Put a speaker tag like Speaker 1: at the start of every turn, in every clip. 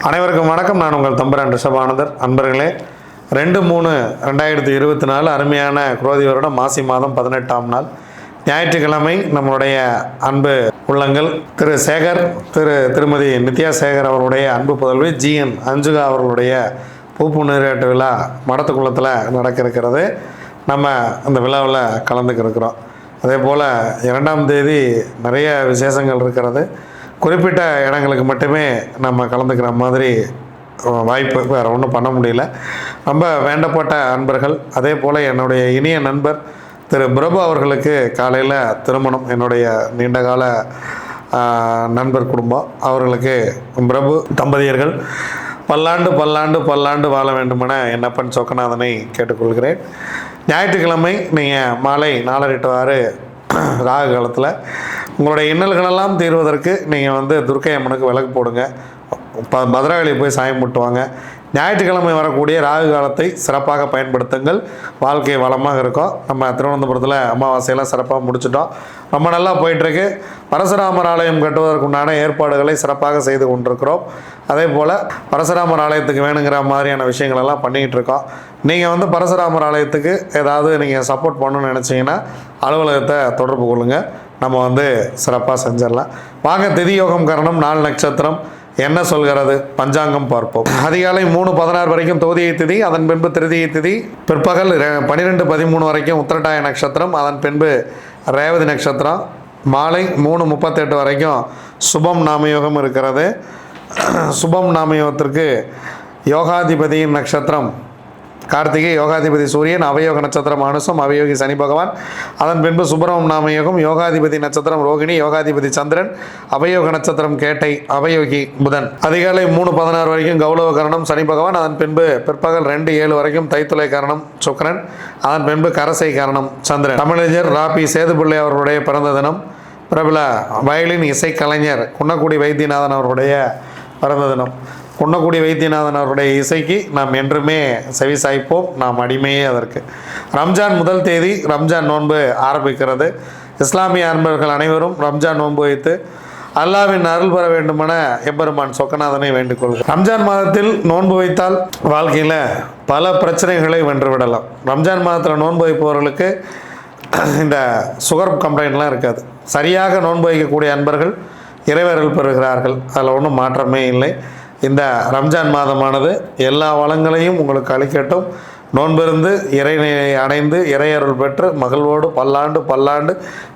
Speaker 1: அனைவருக்கும் வணக்கம். நான் உங்கள் தம்புரான் ரிஷபானந்தர். அன்பர்களே, 2/3/2024 அருமையான குரோதி வருடம் மாசி மாதம் 18ஆம் நாள் ஞாயிற்றுக்கிழமை நம்மளுடைய அன்பு உள்ளங்கள் திரு சேகர், திருமதி நித்யா சேகர் அவர்களுடைய அன்பு புதல்வி ஜிஎன் அஞ்சுகா அவர்களுடைய பூப்பு நீராட்டு விழா மடத்துக்குளத்தில் நடக்க இருக்கிறது. நம்ம அந்த விழாவில் கலந்துக்க இருக்கிறோம். அதே போல் 2ஆம் தேதி நிறைய விசேஷங்கள் இருக்கிறது. குறிப்பிட்ட இடங்களுக்கு மட்டுமே நம்ம கலந்துக்கிற மாதிரி வாய்ப்பு வேறு ஒன்றும் பண்ண முடியல. ரொம்ப வேண்டப்பட்ட அன்பர்கள், அதே போல் என்னுடைய இனிய நண்பர் திரு பிரபு அவர்களுக்கு காலையில் திருமணம். என்னுடைய நீண்டகால நண்பர் குடும்பம் அவர்களுக்கு பிரபு தம்பதியர்கள் பல்லாண்டு பல்லாண்டு பல்லாண்டு வாழ வேண்டுமென என்னப்பன் சொக்கநாதனை கேட்டுக்கொள்கிறேன். ஞாயிற்றுக்கிழமை நீங்கள் மாலை 4:30 to 6 ராகு காலத்தில் உங்களுடைய இன்னல்களெல்லாம் தீர்வதற்கு நீங்கள் துர்க்கை அம்மனுக்கு விளக்கு போடுங்க. பத்ரகாளி போய் சாயம் முட்டுவாங்க. ஞாயிற்றுக்கிழமை வரக்கூடிய ராகு காலத்தை சிறப்பாக பயன்படுத்துங்கள். வாழ்க்கை வளமாக இருக்கும். நம்ம திருவனந்தபுரத்தில் அமாவாசையெல்லாம் சிறப்பாக முடிச்சிட்டோம். ரொம்ப நல்லா போயிட்டுருக்கு. பரசுராமர் ஆலயம் கட்டுவதற்குண்டான ஏற்பாடுகளை சிறப்பாக செய்து கொண்டிருக்கிறோம். அதே போல் பரசுராமர் ஆலயத்துக்கு வேணுங்கிற மாதிரியான விஷயங்களெல்லாம் பண்ணிக்கிட்டு இருக்கோம். நீங்கள் பரசுராமர் ஆலயத்துக்கு ஏதாவது நீங்கள் சப்போர்ட் பண்ணணும்னு நினச்சிங்கன்னா அலுவலகத்தை தொடர்பு கொள்ளுங்கள். நம்ம சிறப்பாக செஞ்சிடலாம். வாங்க, திதி யோகம் கரணம் 4 நட்சத்திரம் என்ன சொல்கிறது பஞ்சாங்கம் பார்ப்போம். அதிகாலை 3:16 வரைக்கும் தோதியை திதி, அதன் பின்பு திருதியை திதி. பிற்பகல் 12:13 வரைக்கும் உத்திரட்டாய நட்சத்திரம், அதன் பின்பு ரேவதி நட்சத்திரம். மாலை 3:38 வரைக்கும் சுபம் நாமயோகம் இருக்கிறது. சுபம் நாமயோகத்திற்கு யோகாதிபதியின் நட்சத்திரம் கார்த்திகை, யோகாதிபதி சூரியன், அவயோக நட்சத்திரம் அனுசம், அவயோகி சனி பகவான். அதன் பின்பு சுப்பிரமம் நாமயோகம், யோகாதிபதி நட்சத்திரம் ரோகிணி, யோகாதிபதி சந்திரன், அவயோக நட்சத்திரம் கேட்டை, அவயோகி புதன். அதிகாலை 3:16 வரைக்கும் கௌளவ கரணம் சனி பகவான். அதன் பின்பு பிற்பகல் 2:07 வரைக்கும் தைத்துளை கரணம் சுக்கிரன். அதன் பின்பு கரசை கரணம் சந்திரன். தமிழறிஞர் ராபி சேதுப்பிள்ளை அவர்களுடைய பிறந்த தினம். பிரபல வயலின் இசைக்கலைஞர் குன்னக்குடி வைத்தியநாதன் அவர்களுடைய பிறந்த தினம். குன்னக்குடி வைத்தியநாதன் அவருடைய இசைக்கு நாம் என்றுமே செவி சாய்ப்போம். நாம் அடிமையே அதற்கு. ரம்ஜான் முதல் தேதி ரம்ஜான் நோன்பு ஆரம்பிக்கிறது. இஸ்லாமிய அன்பர்கள் அனைவரும் ரம்ஜான் நோன்பு வைத்து அல்லாவின் அருள் பெற வேண்டுமென எம்பெருமான் சொக்கநாதனை வேண்டிக்கொள்கிறேன். ரம்ஜான் மாதத்தில் நோன்பு வைத்தால் வாழ்க்கையில் பல பிரச்சனைகளை வென்றுவிடலாம். ரம்ஜான் மாதத்தில் நோன்பு வைப்பவர்களுக்கு இந்த சுகர் கம்ப்ளைண்ட்லாம் இருக்காது. சரியாக நோன்பு வைக்கக்கூடிய அன்பர்கள் இறைவர்கள் பெறுகிறார்கள். அதில் ஒன்றும் மாற்றமே இல்லை. இந்த ரம்ஜான் மாதமானது எல்லா வளங்களையும் உங்களுக்கு அளிக்கட்டும். நோன்பிருந்து இறைநிலை அடைந்து இறையருள் பெற்று மகிழ்வோடு பல்லாண்டு பல்லாண்டு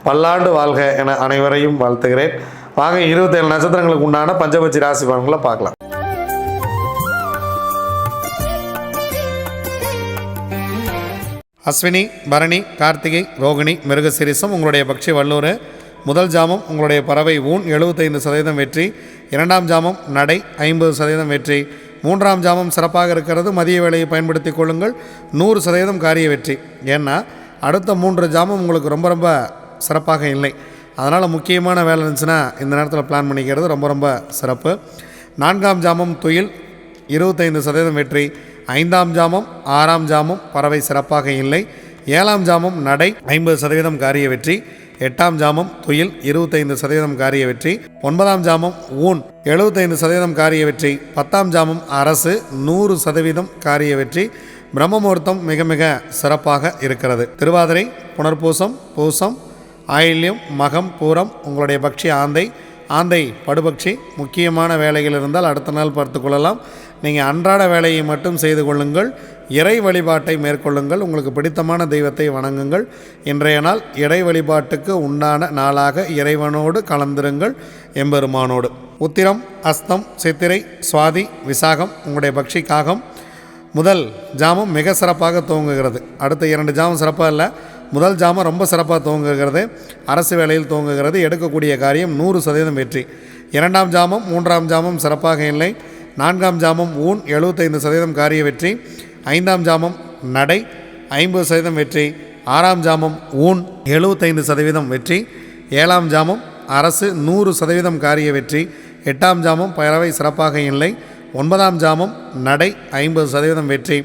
Speaker 1: பல்லாண்டு வாழ்க என அனைவரையும் வாழ்த்துகிறேன். வாங்க, 27 நட்சத்திரங்களுக்கு உண்டான பஞ்சபட்சி ராசி பலன்களை பார்க்கலாம். அஸ்வினி, பரணி, கார்த்திகை, ரோகிணி, மிருகசிரிசம் உங்களுடைய பக்ஷி வல்லூர். முதல் ஜாமம் உங்களுடைய பறவை ஊன் 75% வெற்றி. 2ஆம் ஜாமம் நடை 50% வெற்றி. 3ஆம் ஜாமம் சிறப்பாக இருக்கிறது. மதிய வேலையை பயன்படுத்தி கொள்ளுங்கள். 100% காரிய வெற்றி. ஏன்னா அடுத்த 3 ஜாமம் உங்களுக்கு ரொம்ப ரொம்ப சிறப்பாக இல்லை. அதனால் முக்கியமான வேலை இருந்துச்சுன்னா இந்த நேரத்தில் பிளான் பண்ணிக்கிறது ரொம்ப ரொம்ப சிறப்பு. 4ஆம் ஜாமம் துயில் 25% வெற்றி. 5ஆம் ஜாமம் 6ஆம் ஜாமம் பறவை சிறப்பாக இல்லை. 7ஆம் ஜாமம் நடை 50% காரிய வெற்றி. 8ஆம் ஜாமம் துயில் 25% காரிய வெற்றி. 9ஆம் ஜாமம் ஊன் 75% காரிய வெற்றி. 10ஆம் ஜாமம் அரசு 100% காரிய வெற்றி. பிரம்ம முகூர்த்தம் மிக மிக சிறப்பாக இருக்கிறது. திருவாதிரை, புனர்பூசம், பூசம், ஆயில்யம், மகம், பூரம் உங்களுடைய பக்ஷி ஆந்தை படுபக்ஷி. முக்கியமான வேலைகள் இருந்தால் அடுத்த நாள் பார்த்து கொள்ளலாம். நீங்கள் அன்றாட வேலையை மட்டும் செய்து கொள்ளுங்கள். இறை வழிபாட்டை மேற்கொள்ளுங்கள். உங்களுக்கு பிடித்தமான தெய்வத்தை வணங்குங்கள். இன்றைய நாள் இறை வழிபாட்டுக்கு உண்டான நாளாக இறைவனோடு கலந்திருங்கள் எம்பெருமானோடு. உத்திரம், அஸ்தம், சித்திரை, சுவாதி, விசாகம் உங்களுடைய பக்ஷி காகம். முதல் ஜாமம் மிக சிறப்பாக துவங்குகிறது. அடுத்த 2 ஜாமம் சிறப்பாக இல்லை. முதல் ஜாமம் ரொம்ப சிறப்பாக துவங்குகிறது. அரசு வேலையில் துவங்குகிறது. எடுக்கக்கூடிய காரியம் 100% வெற்றி. 2ஆம் ஜாமம் 3ஆம் ஜாமம் சிறப்பாக இல்லை. 4ஆம் ஜாமம் ஊன் 75% காரிய வெற்றி. 5ஆம் ஜாமம் நடை 50% வெற்றி. 6ஆம் ஜாமம் ஊன் 75% வெற்றி. 7ஆம் ஜாமம் அரசு 100% காரிய வெற்றி. 8ஆம் ஜாமம் பறவை சிறப்பாக இல்லை. 9ஆம் ஜாமம் நடை 50% வெற்றி.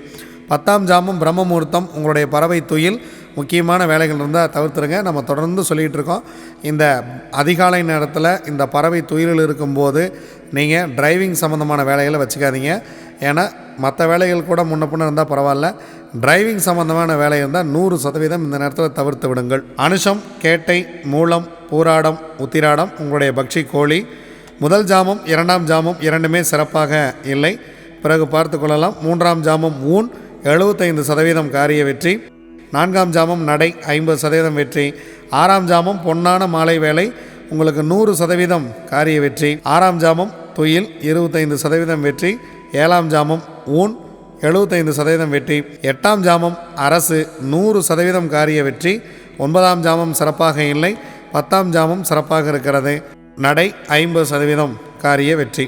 Speaker 1: 10ஆம் ஜாமம் பிரம்ம முகூர்த்தம் உங்களுடைய பறவை துயில் முக்கியமான வேலைகள் இருந்தால் தவிர்த்துருங்க. நம்ம தொடர்ந்து சொல்லிகிட்டு இருக்கோம், இந்த அதிகாலை நேரத்தில் இந்த பறவை துயிலில் இருக்கும்போது நீங்கள் டிரைவிங் சம்மந்தமான வேலைகளை வச்சுக்காதீங்க. ஏன்னா மற்ற வேலைகள் கூட முன்ன பின்ன இருந்தால் பரவாயில்ல, டிரைவிங் சம்மந்தமான வேலை இருந்தால் 100% இந்த நேரத்தில் தவிர்த்து விடுங்கள். அனுஷம், கேட்டை, மூலம், பூராடம், உத்திராடம் உங்களுடைய பக்ஷி கோழி. முதல் ஜாமம் 2ஆம் ஜாமம் இரண்டுமே சிறப்பாக இல்லை, பிறகு பார்த்து கொள்ளலாம். 3ஆம் ஜாமம் ஊன் 75% காரிய வெற்றி. 4ஆம் ஜாமம் நடை 50% வெற்றி. 6ஆம் ஜாமம் பொன்னான மாலை வேலை உங்களுக்கு 100% காரிய வெற்றி. 6ஆம் ஜாமம் துயில் 25% வெற்றி. 7ஆம் ஜாமம் ஊன் 75% வெற்றி. 8ஆம் ஜாமம் அரசு 100% காரிய வெற்றி. 9ஆம் ஜாமம் சிறப்பாக இல்லை, 10ஆம் ஜாமம் சிறப்பாக இருக்கிறது. நடை 50% காரிய வெற்றி.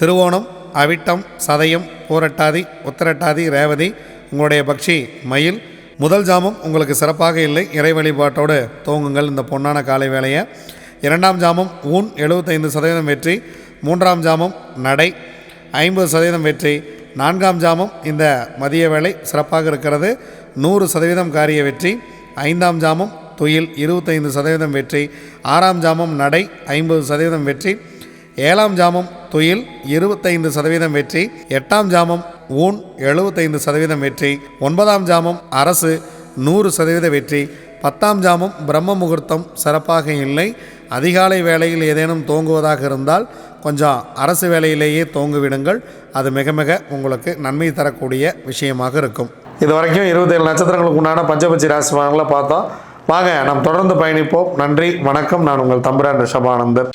Speaker 1: திருவோணம், அவிட்டம், சதயம், பூரட்டாதி, உத்திரட்டாதி, ரேவதி உங்களுடைய பக்ஷி மயில். முதல் ஜாமம் உங்களுக்கு சிறப்பாக இல்லை, இறை வழிபாட்டோடு தூங்குங்கள் இந்த பொன்னான காலை வேலையை. 2ஆம் ஜாமம் ஊன் 75% வெற்றி. 3ஆம் ஜாமம் நடை 50% வெற்றி. 4ஆம் ஜாமம் இந்த மதிய வேலை சிறப்பாக இருக்கிறது, 100% காரிய வெற்றி. 5ஆம் ஜாமம் துயில் 25% வெற்றி. 6ஆம் ஜாமம் நடை 50% வெற்றி. 7ஆம் ஜாமம் துயில் 25% வெற்றி. 8ஆம் ஜாமம் ஊன் 75% வெற்றி. 9ஆம் ஜாமம் அரசு 100% வெற்றி. 10ஆம் ஜாமம் பிரம்ம முகூர்த்தம் சிறப்பாக இல்லை. அதிகாலை வேளையில் ஏதேனும் தோங்குவதாக இருந்தால் கொஞ்சம் அரசு வேலையிலேயே தோங்குவிடுங்கள், அது மிக மிக உங்களுக்கு நன்மை தரக்கூடிய விஷயமாக இருக்கும். இது வரைக்கும் 27 நட்சத்திரங்களுக்கு உண்டான பஞ்சபட்சி ராசி பலன்களை பார்த்தோம். வாங்க நாம் தொடர்ந்து பயணிப்போம். நன்றி, வணக்கம். நான் உங்கள் தம்புரான் ரிஷபானந்தர்.